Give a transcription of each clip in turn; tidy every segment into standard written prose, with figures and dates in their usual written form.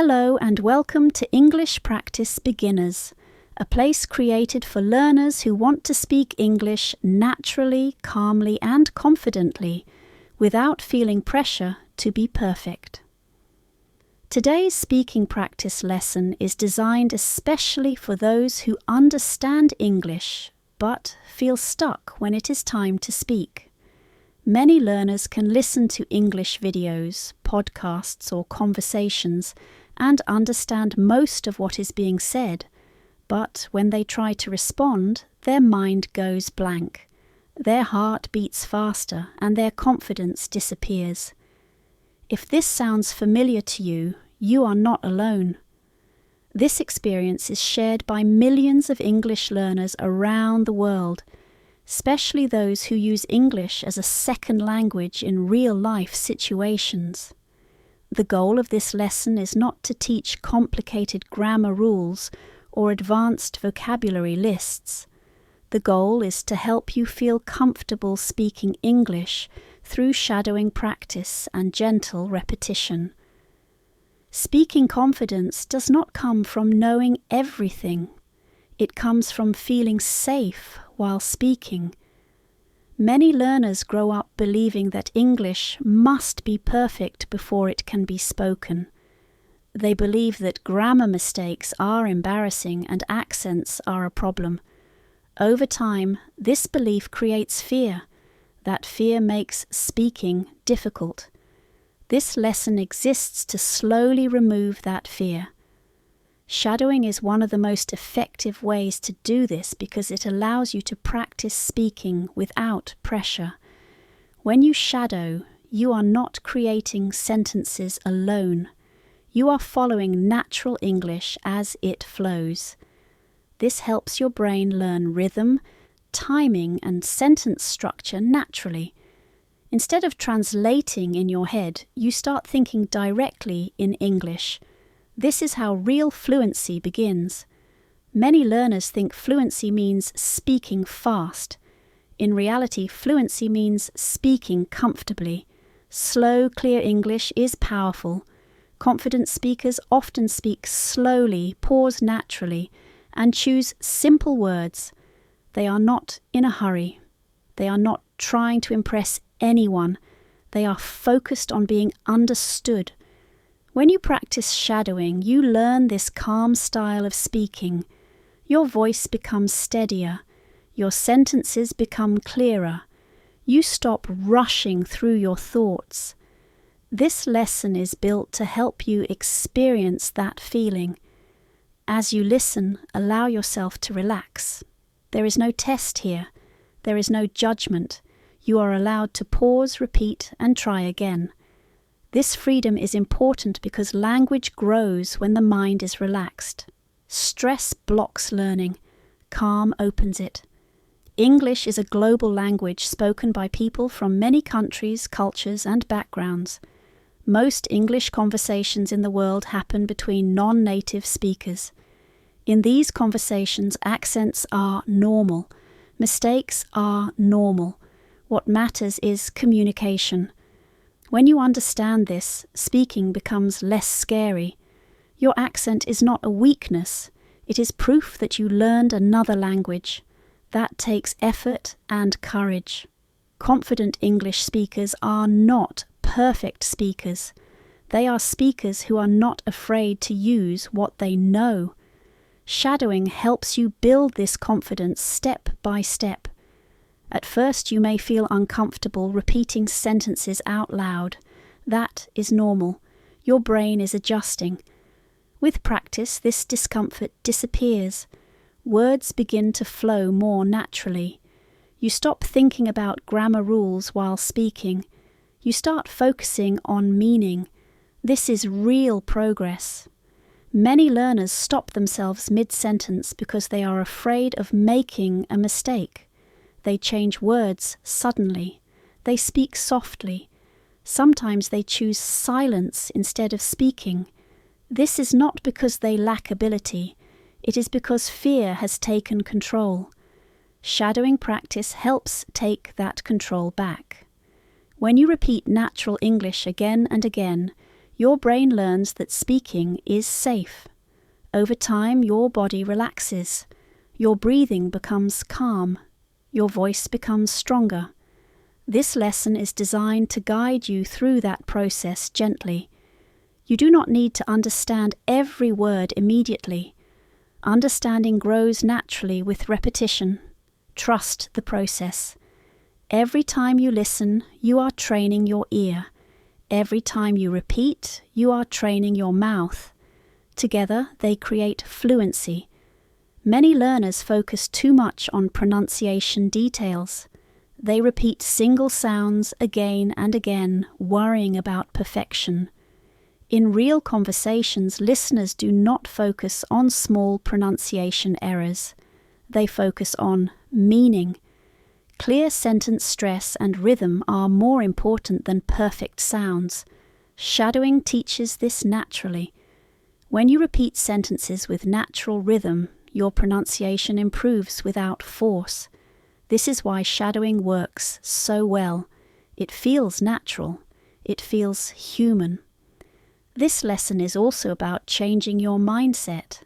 Hello and welcome to English Practice Beginners, a place created for learners who want to speak English naturally, calmly and confidently, without feeling pressure to be perfect. Today's speaking practice lesson is designed especially for those who understand English but feel stuck when it is time to speak. Many learners can listen to English videos, podcasts or conversations and understand most of what is being said, but when they try to respond, their mind goes blank. Their heart beats faster and their confidence disappears. If this sounds familiar to you, you are not alone. This experience is shared by millions of English learners around the world, especially those who use English as a second language in real-life situations. The goal of this lesson is not to teach complicated grammar rules or advanced vocabulary lists. The goal is to help you feel comfortable speaking English through shadowing practice and gentle repetition. Speaking confidence does not come from knowing everything. It comes from feeling safe while speaking. Many learners grow up believing that English must be perfect before it can be spoken. They believe that grammar mistakes are embarrassing and accents are a problem. Over time, this belief creates fear. That fear makes speaking difficult. This lesson exists to slowly remove that fear. Shadowing is one of the most effective ways to do this because it allows you to practice speaking without pressure. When you shadow, you are not creating sentences alone. You are following natural English as it flows. This helps your brain learn rhythm, timing, and sentence structure naturally. Instead of translating in your head, you start thinking directly in English. This is how real fluency begins. Many learners think fluency means speaking fast. In reality, fluency means speaking comfortably. Slow, clear English is powerful. Confident speakers often speak slowly, pause naturally, and choose simple words. They are not in a hurry. They are not trying to impress anyone. They are focused on being understood. When you practice shadowing, you learn this calm style of speaking. Your voice becomes steadier. Your sentences become clearer. You stop rushing through your thoughts. This lesson is built to help you experience that feeling. As you listen, allow yourself to relax. There is no test here. There is no judgment. You are allowed to pause, repeat, and try again. This freedom is important because language grows when the mind is relaxed. Stress blocks learning. Calm opens it. English is a global language spoken by people from many countries, cultures, and backgrounds. Most English conversations in the world happen between non-native speakers. In these conversations, accents are normal. Mistakes are normal. What matters is communication. When you understand this, speaking becomes less scary. Your accent is not a weakness. It is proof that you learned another language. That takes effort and courage. Confident English speakers are not perfect speakers. They are speakers who are not afraid to use what they know. Shadowing helps you build this confidence step by step. At first you may feel uncomfortable repeating sentences out loud. That is normal. Your brain is adjusting. With practice, this discomfort disappears. Words begin to flow more naturally. You stop thinking about grammar rules while speaking. You start focusing on meaning. This is real progress. Many learners stop themselves mid-sentence because they are afraid of making a mistake. They change words suddenly. They speak softly. Sometimes they choose silence instead of speaking. This is not because they lack ability. It is because fear has taken control. Shadowing practice helps take that control back. When you repeat natural English again and again, your brain learns that speaking is safe. Over time, your body relaxes. Your breathing becomes calm. Your voice becomes stronger. This lesson is designed to guide you through that process gently. You do not need to understand every word immediately. Understanding grows naturally with repetition. Trust the process. Every time you listen, you are training your ear. Every time you repeat, you are training your mouth. Together, they create fluency. Many learners focus too much on pronunciation details. They repeat single sounds again and again, worrying about perfection. In real conversations, listeners do not focus on small pronunciation errors. They focus on meaning. Clear sentence stress and rhythm are more important than perfect sounds. Shadowing teaches this naturally. When you repeat sentences with natural rhythm, your pronunciation improves without force. This is why shadowing works so well. It feels natural. It feels human. This lesson is also about changing your mindset.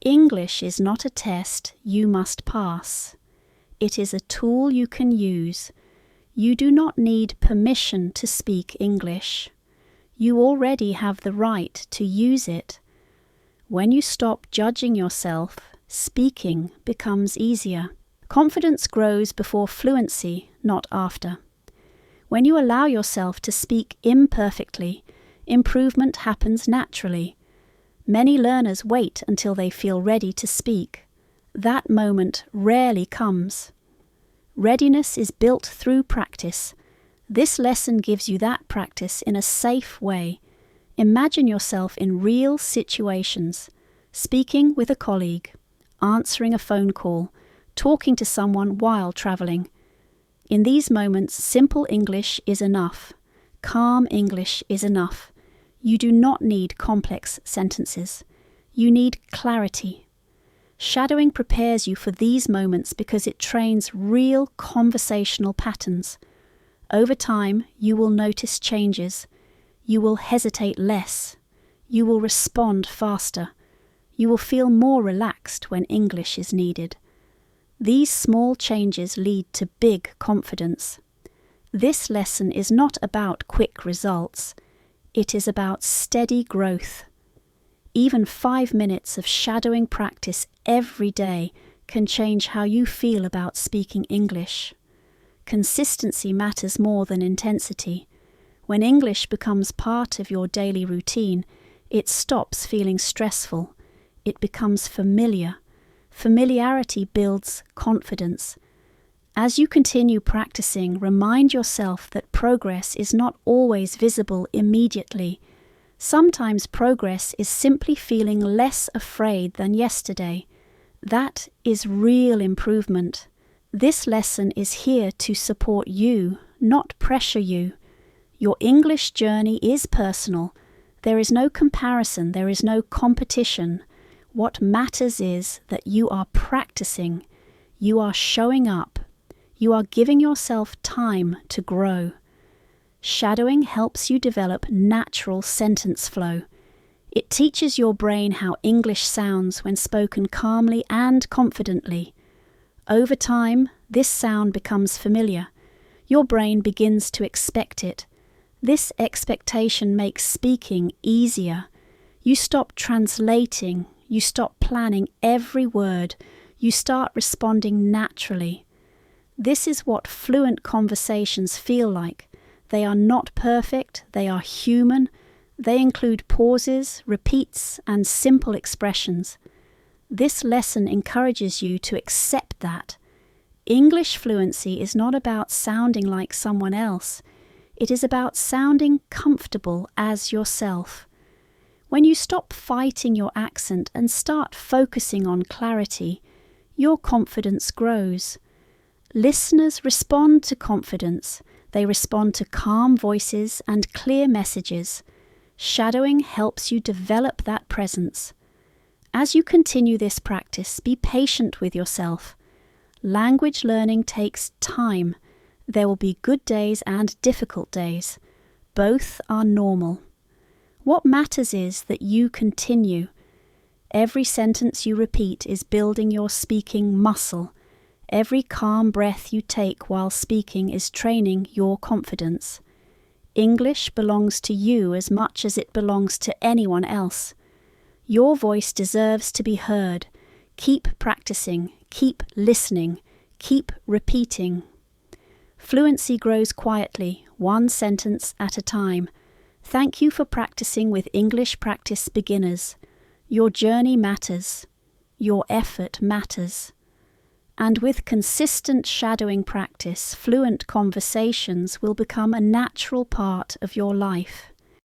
English is not a test you must pass. It is a tool you can use. You do not need permission to speak English. You already have the right to use it. When you stop judging yourself, speaking becomes easier. Confidence grows before fluency, not after. When you allow yourself to speak imperfectly, improvement happens naturally. Many learners wait until they feel ready to speak. That moment rarely comes. Readiness is built through practice. This lesson gives you that practice in a safe way. Imagine yourself in real situations, speaking with a colleague, answering a phone call, talking to someone while traveling. In these moments, simple English is enough. Calm English is enough. You do not need complex sentences. You need clarity. Shadowing prepares you for these moments because it trains real conversational patterns. Over time, you will notice changes. You will hesitate less. You will respond faster. You will feel more relaxed when English is needed. These small changes lead to big confidence. This lesson is not about quick results. It is about steady growth. Even 5 minutes of shadowing practice every day can change how you feel about speaking English. Consistency matters more than intensity. When English becomes part of your daily routine, it stops feeling stressful. It becomes familiar. Familiarity builds confidence. As you continue practicing, remind yourself that progress is not always visible immediately. Sometimes progress is simply feeling less afraid than yesterday. That is real improvement. This lesson is here to support you, not pressure you. Your English journey is personal. There is no comparison, there is no competition. What matters is that you are practicing, you are showing up, you are giving yourself time to grow. Shadowing helps you develop natural sentence flow. It teaches your brain how English sounds when spoken calmly and confidently. Over time, this sound becomes familiar. Your brain begins to expect it. This expectation makes speaking easier. You stop translating. You stop planning every word. You start responding naturally. This is what fluent conversations feel like. They are not perfect, they are human. They include pauses, repeats, and simple expressions. This lesson encourages you to accept that. English fluency is not about sounding like someone else. It is about sounding comfortable as yourself. When you stop fighting your accent and start focusing on clarity, your confidence grows. Listeners respond to confidence. They respond to calm voices and clear messages. Shadowing helps you develop that presence. As you continue this practice, be patient with yourself. Language learning takes time. There will be good days and difficult days. Both are normal. What matters is that you continue. Every sentence you repeat is building your speaking muscle. Every calm breath you take while speaking is training your confidence. English belongs to you as much as it belongs to anyone else. Your voice deserves to be heard. Keep practicing, keep listening, keep repeating. Fluency grows quietly, one sentence at a time. Thank you for practicing with English Practice Beginners. Your journey matters. Your effort matters. And with consistent shadowing practice, fluent conversations will become a natural part of your life.